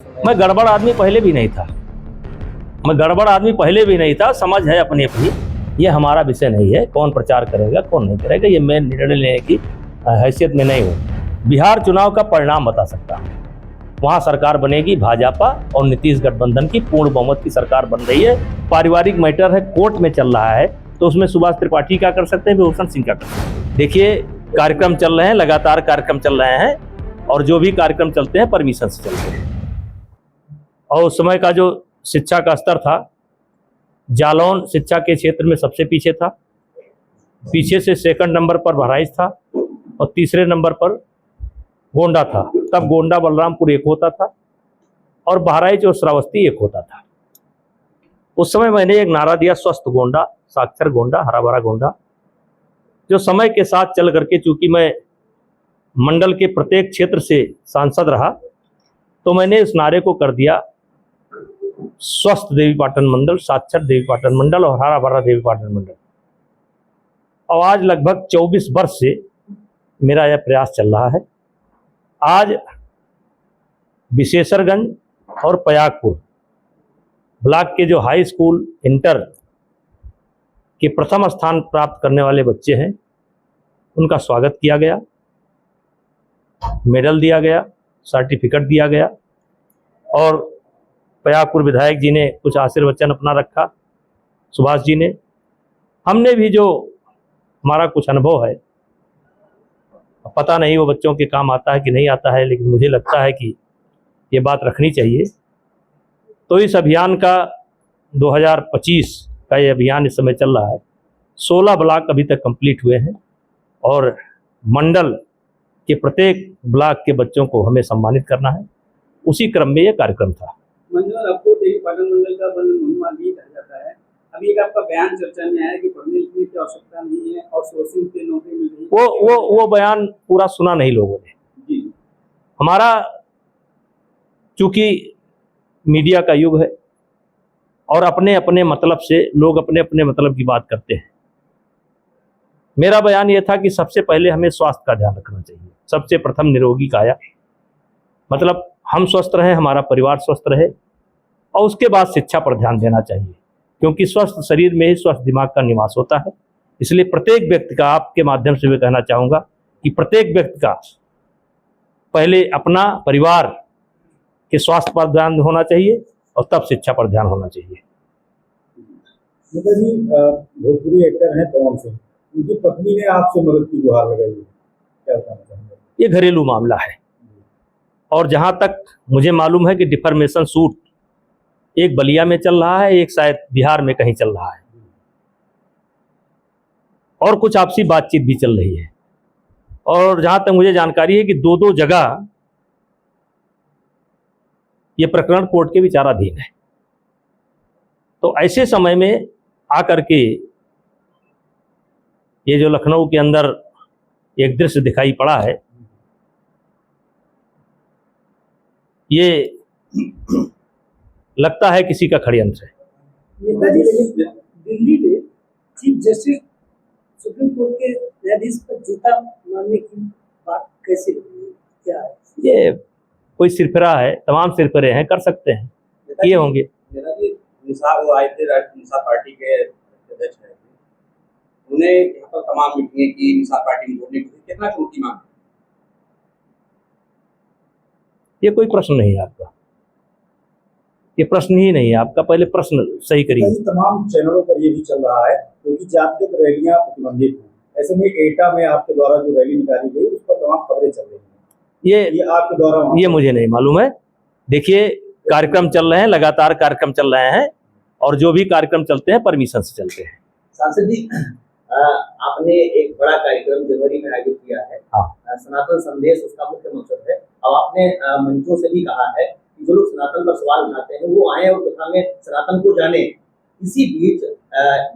मैं गड़बड़ आदमी पहले भी नहीं था, समझ है अपनी अपनी। ये हमारा विषय नहीं है कौन प्रचार करेगा कौन नहीं करेगा, ये मैं निर्णय लेने की हैसियत में नहीं हूँ। बिहार चुनाव का परिणाम बता सकता हूँ। वहाँ सरकार बनेगी भाजपा और नीतीश गठबंधन की पूर्ण बहुमत की सरकार बन रही है। पारिवारिक मैटर है, कोर्ट में चल रहा है, तो उसमें सुभाष त्रिपाठी क्या कर सकते हैं, विभूषण सिंह क्या कर सकते हैं। देखिए कार्यक्रम चल रहे हैं, लगातार कार्यक्रम चल रहे हैं, और जो भी कार्यक्रम चलते हैं परमिशन से चलते हैं। और उस समय का जो शिक्षा का स्तर था, जालौन शिक्षा के क्षेत्र में सबसे पीछे था, पीछे से सेकंड नंबर पर बहराइच था और तीसरे नंबर पर गोंडा था। तब गोंडा बलरामपुर एक होता था और बहराइच और श्रावस्ती एक होता था। उस समय मैंने एक नारा दिया, स्वस्थ गोंडा, साक्षर गोंडा, हरा भरा गोंडा, जो समय के साथ चल करके, चूंकि मैं मंडल के प्रत्येक क्षेत्र से सांसद रहा, तो मैंने इस नारे को कर दिया स्वस्थ देवीपाटन मंडल, साक्षर देवीपाटन मंडल और हरा भरा देवीपाटन मंडल। और आज लगभग 24 वर्ष से मेरा यह प्रयास चल रहा है। आज विशेषरगंज और पयागपुर ब्लॉक के जो हाई स्कूल इंटर के प्रथम स्थान प्राप्त करने वाले बच्चे हैं, उनका स्वागत किया गया, मेडल दिया गया, सर्टिफिकेट दिया गया, और पयागपुर विधायक जी ने कुछ आशीर्वचन अपना रखा, सुभाष जी ने। हमने भी जो हमारा कुछ अनुभव है, पता नहीं वो बच्चों के काम आता है कि नहीं आता है, लेकिन मुझे लगता है कि ये बात रखनी चाहिए। तो इस अभियान का 2025 का ये अभियान इस समय चल रहा है। 16 ब्लॉक अभी तक कंप्लीट हुए हैं और मंडल के प्रत्येक ब्लॉक के बच्चों को हमें सम्मानित करना है। उसी क्रम में ये कार्यक्रम था। मंडल आपको देवीपाटन मंडल का बंधुमान भी कहा जाता है। अभी एक आपका बयान चर्चा में आया कि पढ़ने लिखने की आवश्यकता नहीं है और सोर्सिंग पे नौकरी मिल रही है। वो बयान पूरा सुना नहीं लोगों ने जी। हमारा, चूंकि मीडिया का युग है और अपने अपने मतलब से लोग अपने अपने मतलब की बात करते हैं। मेरा बयान ये था कि सबसे पहले हमें स्वास्थ्य का ध्यान रखना चाहिए। सबसे प्रथम निरोगी काया, मतलब हम स्वस्थ रहें, हमारा परिवार स्वस्थ रहे, और उसके बाद शिक्षा पर ध्यान देना चाहिए, क्योंकि स्वस्थ शरीर में ही स्वस्थ दिमाग का निवास होता है। इसलिए प्रत्येक व्यक्ति का, आपके माध्यम से मैं कहना चाहूँगा कि प्रत्येक व्यक्ति का पहले अपना परिवार के स्वास्थ्य पर ध्यान होना चाहिए और तब शिक्षा पर ध्यान होना चाहिए। नेताजी भोजपुरी एक्टर हैं पवन सिंह, उनकी पत्नी ने आपसे मदद की गुहार लगाई है, क्या बताना चाहेंगे? ये घरेलू मामला है, और जहाँ तक मुझे मालूम है कि डिफर्मेशन सूट एक बलिया में चल रहा है, एक शायद बिहार में कहीं चल रहा है, और कुछ आपसी बातचीत भी चल रही है। और जहाँ तक मुझे जानकारी है कि दो जगह ये प्रकरण कोर्ट के विचाराधीन है। तो ऐसे समय में आकर के ये जो लखनऊ के अंदर एक दृश्य दिखाई पड़ा है, ये लगता है किसी का षड्यंत्र है। नेताजी, दिल्ली में चीफ जस्टिस सुप्रीम कोर्ट के न्यायाधीश पर जूता मारने की बात कैसे लगी है? क्या है ये? कोई सिरफिरा है, तमाम सिरफिरे हैं, कर सकते हैं, ये होंगे। वो आए थे निशा पार्टी के अध्यक्ष हैं, उन्हें यहाँ पर तमाम मीटिंगें की, निशा पार्टी में जोड़ने की कितना छूट की मांग? ये कोई प्रश्न नहीं है आपका, ये प्रश्न ही नहीं है आपका, पहले प्रश्न सही करिए। तमाम चैनलों पर ये भी चल रहा है क्योंकि जातिगत रैलियां प्रतिबंधित हैं, ऐसे में एटा में आपके द्वारा जो रैली निकाली गई उस पर तमाम खबरें चल रही हैं, ये आपके द्वारा? ये मुझे नहीं मालूम है। देखिए कार्यक्रम चल रहे हैं, लगातार कार्यक्रम चल रहे हैं, और जो भी कार्यक्रम चलते हैं परमिशन से चलते हैं। सांसद जी, आपने एक बड़ा कार्यक्रम जनवरी में आयोजित किया है। हाँ। सनातन संदेश उसका मुख्य मकसद है। अब आपने मंचों से भी कहा है कि जो लोग सनातन पर सवाल उठाते हैं वो आए और कथा में सनातन को जाने। इसी बीच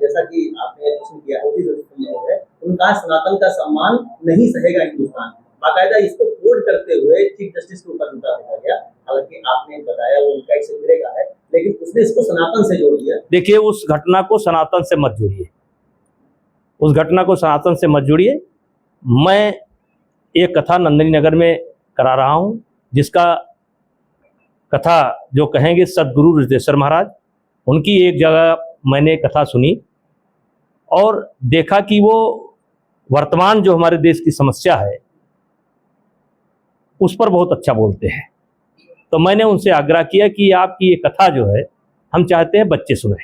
जैसा कि आपने प्रश्न किया है, उसी है उनका सनातन का सम्मान नहीं सहेगा हिंदुस्तान। बाकायदा इसको कोड करते हुए चीफ जस्टिस के ऊपर जूता फेंका गया। हालांकि आपने बताया वो उनका एक सिलसिले का है, लेकिन उसने इसको सनातन से जोड़ दिया। देखिए उस घटना को सनातन से मत जोड़िए, उस घटना को सनातन से मत जोड़िए। मैं एक कथा नंदिनी नगर में करा रहा हूँ, जिसका कथा जो कहेंगे सदगुरु रितेश्वर महाराज, उनकी एक जगह मैंने कथा सुनी और देखा कि वो वर्तमान जो हमारे देश की समस्या है उस पर बहुत अच्छा बोलते हैं। तो मैंने उनसे आग्रह किया कि आपकी ये कथा जो है हम चाहते हैं बच्चे सुने।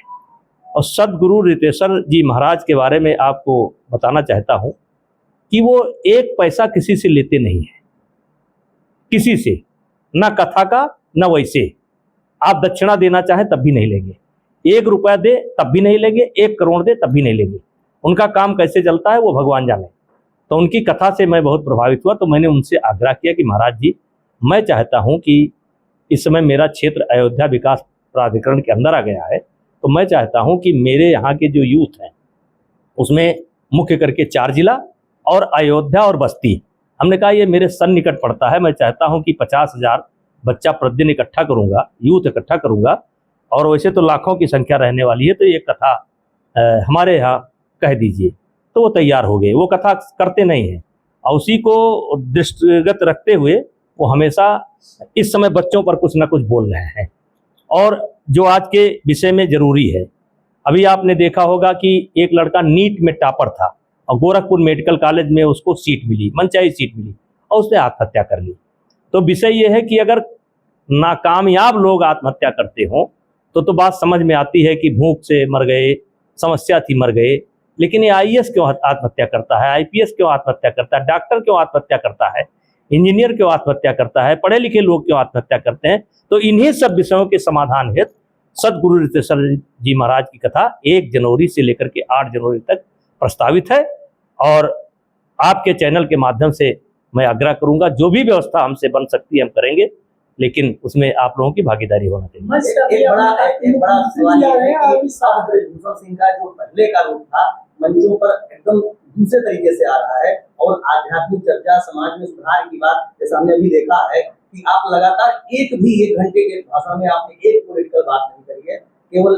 और सदगुरु रितेश्वर जी महाराज के बारे में आपको बताना चाहता हूँ कि वो एक पैसा किसी से लेते नहीं है, किसी से, ना कथा का ना वैसे। आप दक्षिणा देना चाहे तब भी नहीं लेंगे, 1 रुपया दे तब भी नहीं लेंगे, 1 करोड़ दे तब भी नहीं लेंगे। उनका काम कैसे चलता है वो भगवान जाने। तो उनकी कथा से मैं बहुत प्रभावित हुआ। तो मैंने उनसे आग्रह किया कि महाराज जी, मैं चाहता हूं कि इस समय मेरा क्षेत्र अयोध्या विकास प्राधिकरण के अंदर आ गया है, तो मैं चाहता हूं कि मेरे यहाँ के जो यूथ हैं उसमें मुख्य करके 4 जिला और अयोध्या और बस्ती, हमने कहा ये मेरे सन्निकट पड़ता है। मैं चाहता हूं कि 50,000 बच्चा प्रतिदिन इकट्ठा करूंगा, यूथ इकट्ठा करूंगा, और वैसे तो लाखों की संख्या रहने वाली है, तो ये कथा हमारे यहाँ कह दीजिए। तो वो तैयार हो गए। वो कथा करते नहीं हैं और उसी को दृष्टिगत रखते हुए वो हमेशा इस समय बच्चों पर कुछ ना कुछ बोल रहे हैं। और जो आज के विषय में जरूरी है, अभी आपने देखा होगा कि एक लड़का नीट में टॉपर था और गोरखपुर मेडिकल कॉलेज में उसको सीट मिली, मनचाही सीट मिली, और उसने आत्महत्या कर ली। तो विषय ये है कि अगर नाकामयाब लोग आत्महत्या करते हों तो बात समझ में आती है कि भूख से मर गए, समस्या थी मर गए। लेकिन ये आईएएस क्यों आत्महत्या करता है, आईपीएस क्यों आत्महत्या करता है, डॉक्टर क्यों आत्महत्या करता है, इंजीनियर क्यों आत्महत्या करता है, पढ़े लिखे लोग क्यों आत्महत्या करते हैं? तो इन्हीं सब विषयों के समाधान हेतु सदगुरु रितेश्वर जी महाराज की कथा 1 जनवरी से लेकर के 8 जनवरी तक प्रस्तावित है। और आपके चैनल के माध्यम से मैं आग्रह करूंगा, जो भी व्यवस्था हमसे बन सकती है हम करेंगे, लेकिन उसमें आप लोगों की भागीदारी होना चाहिए। एक बड़ा सवाल ये है कि ब्रजभूषण सिंह का जो पहले का रूप था मंचों पर एकदम दूसरे तरीके से आ रहा है, और आध्यात्मिक चर्चा, समाज में सुधार की बात, जैसा हमने अभी देखा है कि आप लगातार 1 घंटे के भाषण में आपने एक पॉलिटिकल बात नहीं करी है, केवल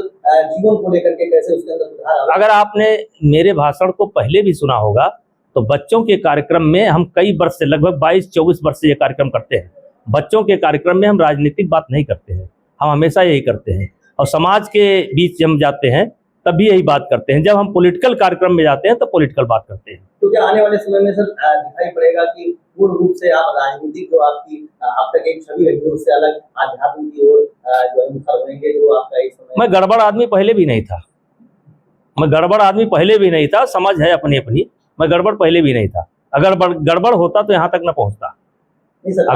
जीवन को लेकर के कैसे उसके अंदर सुधार। अगर आपने मेरे भाषण को पहले भी सुना होगा तो बच्चों के कार्यक्रम में हम कई वर्ष से, लगभग 22-24 वर्ष से ये कार्यक्रम करते हैं। बच्चों के कार्यक्रम में हम राजनीतिक बात नहीं करते हैं, हम हमेशा यही करते हैं। और समाज के बीच हम जाते हैं तब भी यही बात करते हैं। जब हम पॉलिटिकल कार्यक्रम में जाते हैं तो पॉलिटिकल बात करते हैं। तो क्या आने वाले समय में सर दिखाई पड़ेगा कि पूर्ण रूप से आप राजनीतिक जो आपकी अब तक एक छवि रही है उससे अलग आध्यात्म की ओर जो है मुखर होंगे, जो आपका इस समय? मैं गड़बड़ आदमी पहले भी नहीं था, मैं गड़बड़ आदमी पहले भी नहीं था। समझ है अपनी अपनी, मैं गड़बड़ पहले भी नहीं था। अगर गड़बड़ होता तो यहाँ तक न पहुँचता।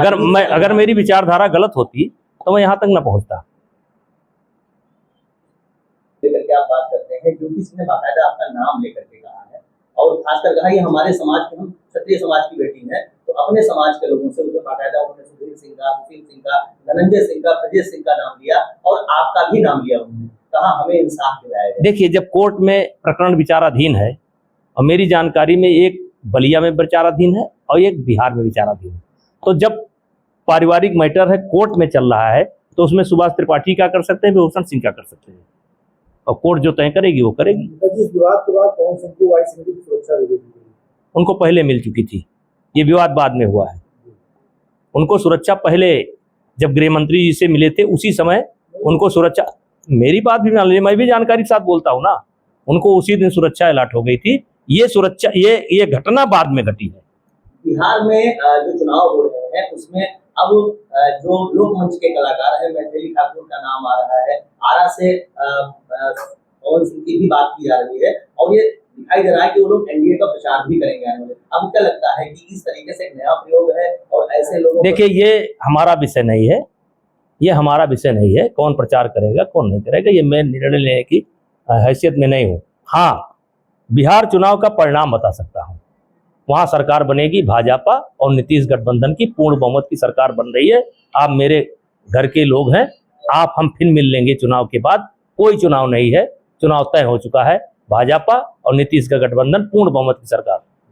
अगर मेरी विचारधारा गलत होती तो मैं यहाँ तक न पहुँचता। लेकर के आप बात करते हैं, जो किसी ने बाकायदा आपका नाम लेकर के कहा है, और खासकर कहा ये हमारे समाज के, हम क्षत्रिय समाज की बेटी हैं, तो अपने समाज के लोगों से उसमें बाकायदा उन्होंने सुधीर सिंह का, सुशील सिंह का, धनंजय सिंह का, ब्रजेश सिंह का नाम लिया और आपका भी नाम लिया उन्होंने, कहा हमें इंसाफ दिलाया जाए। देखिए, जब कोर्ट में प्रकरण विचाराधीन है, और मेरी जानकारी में एक बलिया में विचाराधीन है और एक बिहार में विचाराधीन है, तो जब पारिवारिक मैटर है, कोर्ट में चल रहा है, तो उसमें सुभाष त्रिपाठी क्या कर सकते हैं, विभूषण सिंह क्या कर सकते हैं, और कोर्ट जो तय करेगी वो करेगी। इस विवाद के बाद पवन सिंह को वाई सिंह की सुरक्षा दे दी गई, उनको पहले मिल चुकी थी, ये विवाद बाद में हुआ है। उनको सुरक्षा पहले, जब गृह मंत्री जी से मिले थे उसी समय उनको सुरक्षा, मेरी बात भी मान लीजिए, मैं भी जानकारी के साथ बोलता हूँ ना, उनको उसी दिन सुरक्षा अलर्ट हो गई थी। ये सुरक्षा, ये घटना बाद में घटी है। बिहार में जो चुनाव हो रहे हैं उसमें अब जो लोकमंच के कलाकार हैं, मैथिली ठाकुर का नाम आ रहा है, आरा से पवन सिंह की भी बात की जा रही है, और ये दिखाई दे रहा है कि वो लोग एनडीए का प्रचार भी करेंगे आने वाले। अब क्या लगता है कि इस तरीके से एक नया प्रयोग है और ऐसे लोगों? देखिए, ये हमारा विषय नहीं है, ये हमारा विषय नहीं है, कौन प्रचार करेगा कौन नहीं करेगा, ये मैं निर्णय लेने की हैसियत में नहीं हूँ। हाँ, बिहार चुनाव का परिणाम बता सकता हूँ। वहाँ सरकार बनेगी भाजपा और नीतीश गठबंधन की पूर्ण बहुमत की सरकार बन रही है। आप मेरे घर के लोग हैं, आप हम फिर मिल लेंगे चुनाव के बाद। कोई चुनाव नहीं है, चुनाव तय हो चुका है। भाजपा और नीतीश का गठबंधन पूर्ण बहुमत की सरकार।